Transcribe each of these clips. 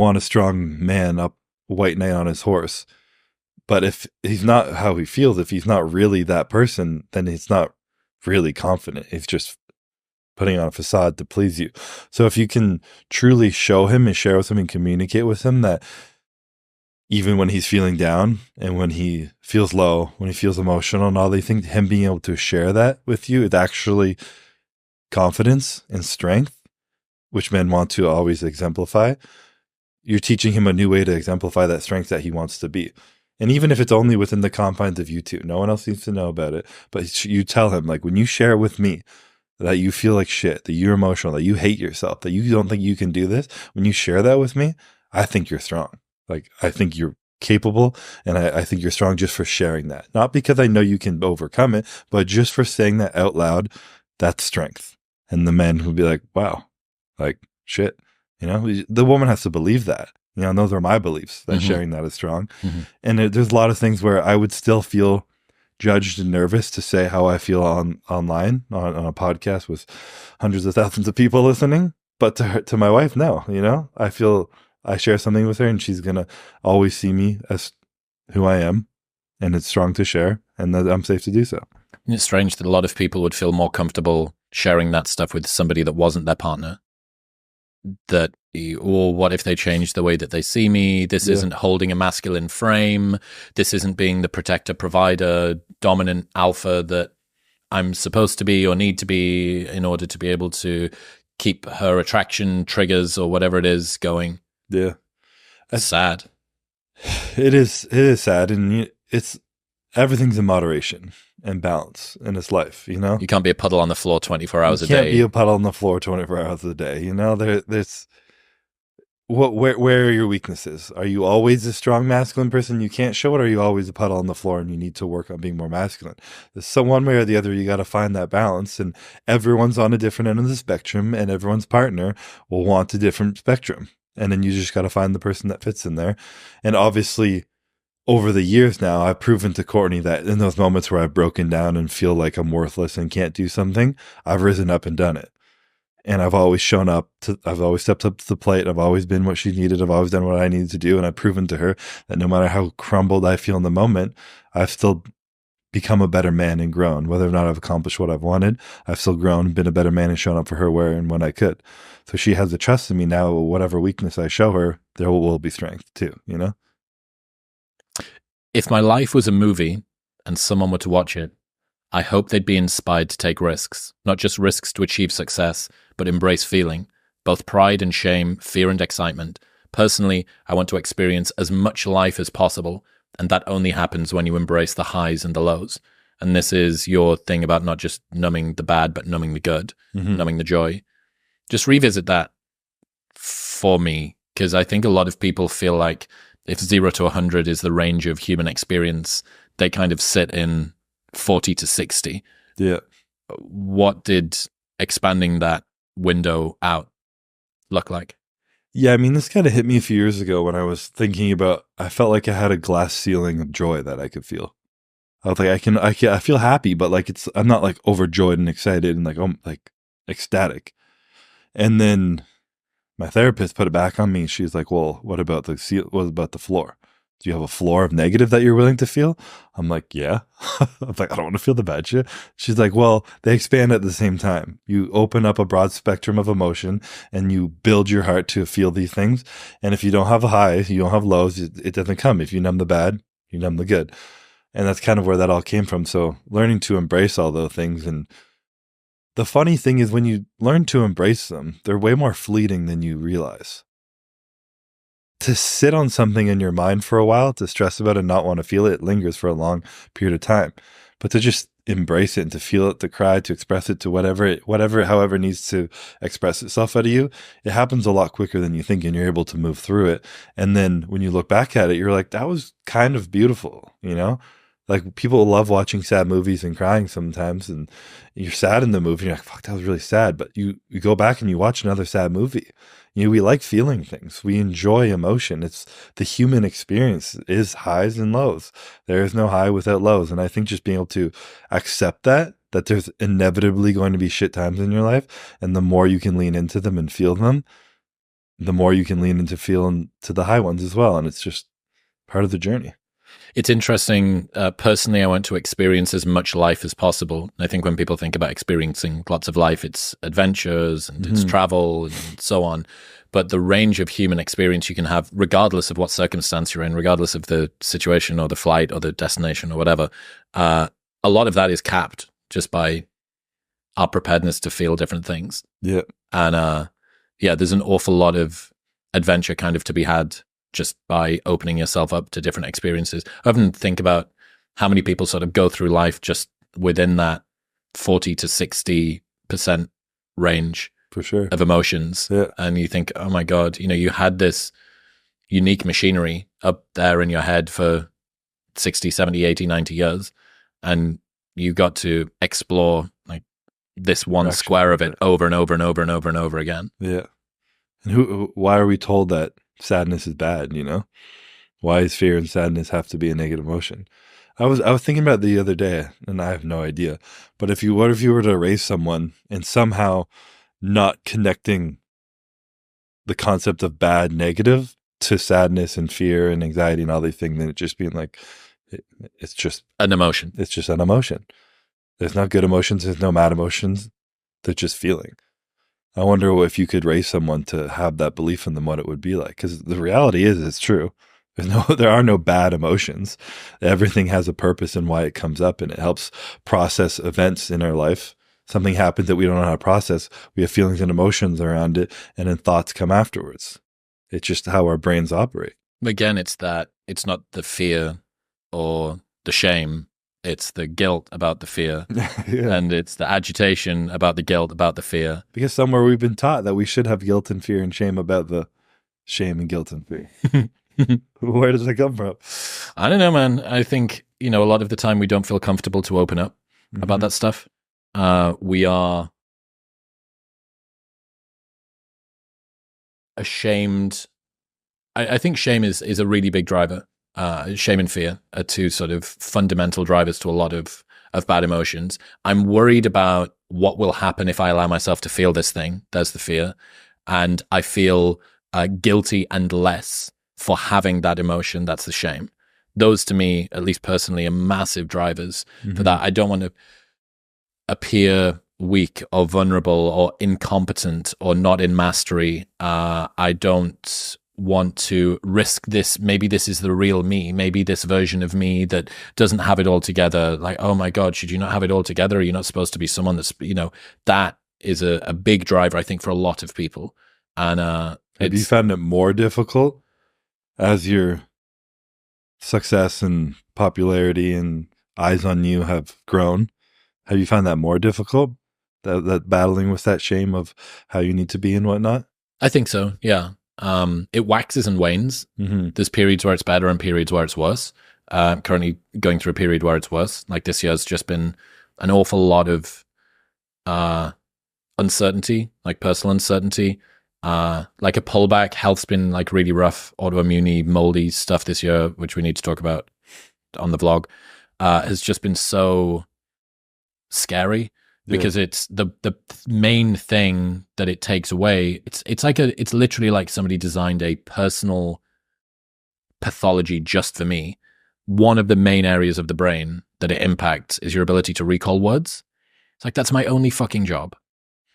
want a strong man up white knight on his horse. But if he's not how he feels, if he's not really that person, then he's not really confident. He's just putting on a facade to please you. So if you can truly show him and share with him and communicate with him that even when he's feeling down and when he feels low, when he feels emotional and all, they think him being able to share that with you is actually confidence and strength, which men want to always exemplify. You're teaching him a new way to exemplify that strength that he wants to be. And even if it's only within the confines of you two, no one else needs to know about it. But you tell him, like, when you share it with me, that you feel like shit, that you're emotional, that you hate yourself, that you don't think you can do this, when you share that with me, I think you're strong. Like, I think you're capable, and I think you're strong just for sharing that. Not because I know you can overcome it, but just for saying that out loud, that's strength. And the men will be like, wow, like, shit. You know, the woman has to believe that. You know, and those are my beliefs, that sharing that is strong. And there's a lot of things where I would still feel judged and nervous to say how I feel online on a podcast with hundreds of thousands of people listening. But to my wife, no, you know, I feel I share something with her and she's going to always see me as who I am, and it's strong to share, and that I'm safe to do so. It's strange that a lot of people would feel more comfortable sharing that stuff with somebody that wasn't their partner. That, or what if they change the way that they see me? This isn't holding a masculine frame. This isn't being the protector, provider, dominant alpha that I'm supposed to be or need to be in order to be able to keep her attraction triggers or whatever it is going. Yeah. That's sad. It is sad, and it's everything's in moderation and balance in this life, you know? You can't be a puddle on the floor 24 hours a day. You can't be a puddle on the floor 24 hours a day, you know? There's where are your weaknesses? Are you always a strong masculine person you can't show it, or are you always a puddle on the floor and you need to work on being more masculine? So one way or the other, you got to find that balance, and everyone's on a different end of the spectrum, and everyone's partner will want a different spectrum. And then you just got to find the person that fits in there. And obviously, over the years now, I've proven to Courtney that in those moments where I've broken down and feel like I'm worthless and can't do something, I've risen up and done it. And I've always shown up I've always stepped up to the plate. I've always been what she needed. I've always done what I needed to do. And I've proven to her that no matter how crumbled I feel in the moment, I've still become a better man and grown. Whether or not I've accomplished what I've wanted, I've still grown and been a better man and shown up for her where and when I could. So she has the trust in me now. Whatever weakness I show her, there will be strength too, you know? If my life was a movie and someone were to watch it, I hope they'd be inspired to take risks, not just risks to achieve success, but embrace feeling, both pride and shame, fear and excitement. Personally, I want to experience as much life as possible, and that only happens when you embrace the highs and the lows. And this is your thing about not just numbing the bad, but numbing the good, numbing the joy. Just revisit that for me, because I think a lot of people feel like if 0 to 100 is the range of human experience, they kind of sit in 40 to 60. Yeah. What did expanding that window out look like? Yeah, I mean, this kind of hit me a few years ago when I was thinking about, I felt like I had a glass ceiling of joy that I could feel. I was like, I feel happy, but like I'm not like overjoyed and excited and like ecstatic. And then my therapist put it back on me. She's like, well, what about the floor? Do you have a floor of negative that you're willing to feel? I'm like, yeah. I'm like, I don't want to feel the bad shit. She's like, well, they expand at the same time. You open up a broad spectrum of emotion and you build your heart to feel these things. And if you don't have highs, you don't have lows, it doesn't come. If you numb the bad, you numb the good. And that's kind of where that all came from. So learning to embrace all those things. And the funny thing is when you learn to embrace them, they're way more fleeting than you realize. To sit on something in your mind for a while, to stress about it and not want to feel it, it lingers for a long period of time. But to just embrace it and to feel it, to cry, to express it, to however it needs to express itself out of you, it happens a lot quicker than you think, and you're able to move through it. And then when you look back at it, you're like, that was kind of beautiful, you know? Like, people love watching sad movies and crying sometimes, and you're sad in the movie, and you're like, fuck, that was really sad. But you go back and you watch another sad movie. You know, we like feeling things. We enjoy emotion. It's the human experience is highs and lows. There is no high without lows. And I think just being able to accept that there's inevitably going to be shit times in your life, and the more you can lean into them and feel them, the more you can lean into feeling to the high ones as well. And it's just part of the journey. It's interesting. Personally, I want to experience as much life as possible. I think when people think about experiencing lots of life, it's adventures and it's travel and so on. But the range of human experience you can have, regardless of what circumstance you're in, regardless of the situation or the flight or the destination or whatever, a lot of that is capped just by our preparedness to feel different things. Yeah. And there's an awful lot of adventure kind of to be had just by opening yourself up to different experiences. I often think about how many people sort of go through life just within that 40 to 60% range for sure of emotions. Yeah. And you think, oh my God, you had this unique machinery up there in your head for 60, 70, 80, 90 years. And you got to explore like this one square of it over and over and over and over and over again. Yeah. And why are we told that sadness is bad? Why does fear and sadness have to be a negative emotion? I was thinking about it the other day, and I have no idea. But what if you were to raise someone and somehow not connecting the concept of bad, negative to sadness and fear and anxiety and all these things, then it just being like, it's just an emotion. It's just an emotion. There's not good emotions. There's no bad emotions. They're just feeling. I wonder if you could raise someone to have that belief in them, what it would be like. Because the reality is, it's true. There are no bad emotions. Everything has a purpose and why it comes up, and it helps process events in our life. Something happens that we don't know how to process. We have feelings and emotions around it, and then thoughts come afterwards. It's just how our brains operate. Again, it's not the fear or the shame. It's the guilt about the fear. Yeah. And it's the agitation about the guilt about the fear. Because somewhere we've been taught that we should have guilt and fear and shame about the shame and guilt and fear. Where does it come from? I don't know, man. I think, a lot of the time we don't feel comfortable to open up about that stuff. We are ashamed. I think shame is a really big driver. Shame and fear are two sort of fundamental drivers to a lot of bad emotions. I'm worried about what will happen if I allow myself to feel this thing. There's the fear. And I feel guilty and less for having that emotion. That's the shame. Those, to me, at least personally, are massive drivers for that. I don't want to appear weak or vulnerable or incompetent or not in mastery. I don't want to risk this. Maybe this is the real me. Maybe this version of me that doesn't have it all together. Like, oh my God, should you not have it all together? Are you not supposed to be someone that's, that is a big driver, I think, for a lot of people. And have you found it more difficult as your success and popularity and eyes on you have grown? Have you found that more difficult? That battling with that shame of how you need to be and whatnot? I think so, yeah. It waxes and wanes. There's periods where it's better and periods where it's worse. I'm currently going through a period where it's worse. Like this year's just been an awful lot of uncertainty, like personal uncertainty, like a pullback. Health's been like really rough, autoimmune, moldy stuff this year, which we need to talk about on the vlog, has just been so scary. Because it's the main thing that it takes away. It's literally like somebody designed a personal pathology just for me. One of the main areas of the brain that it impacts is your ability to recall words. It's like, that's my only fucking job.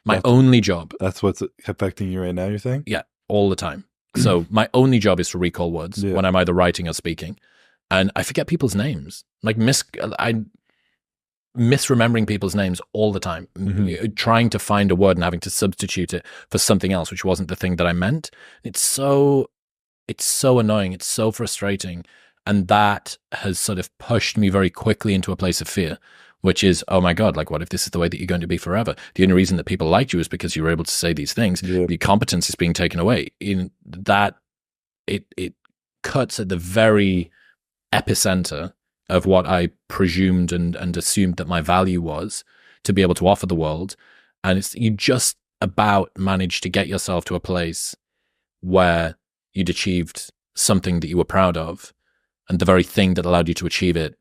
My only job. That's what's affecting you right now, you're saying? Yeah, all the time. So my only job is to recall words when I'm either writing or speaking. And I forget people's names. Like misremembering people's names all the time, trying to find a word and having to substitute it for something else, which wasn't the thing that I meant. It's so annoying. It's so frustrating. And that has sort of pushed me very quickly into a place of fear, which is, oh my God, like, what if this is the way that you're going to be forever? The only reason that people liked you is because you were able to say these things. The competence is being taken away. In that, it cuts at the very epicenter of what I presumed and assumed that my value was to be able to offer the world. And you just about managed to get yourself to a place where you'd achieved something that you were proud of, and the very thing that allowed you to achieve it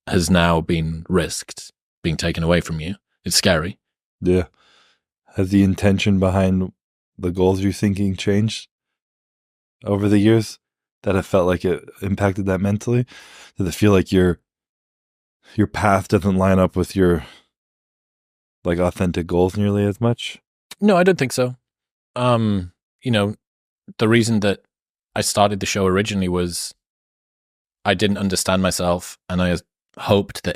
has now been risked, being taken away from you. It's scary. Yeah. Has the intention behind the goals you're thinking changed over the years that have felt like it impacted that mentally? Does it feel like your path doesn't line up with your like authentic goals nearly as much? No, I don't think so. You know, the reason that I started the show originally was I didn't understand myself, and I hoped that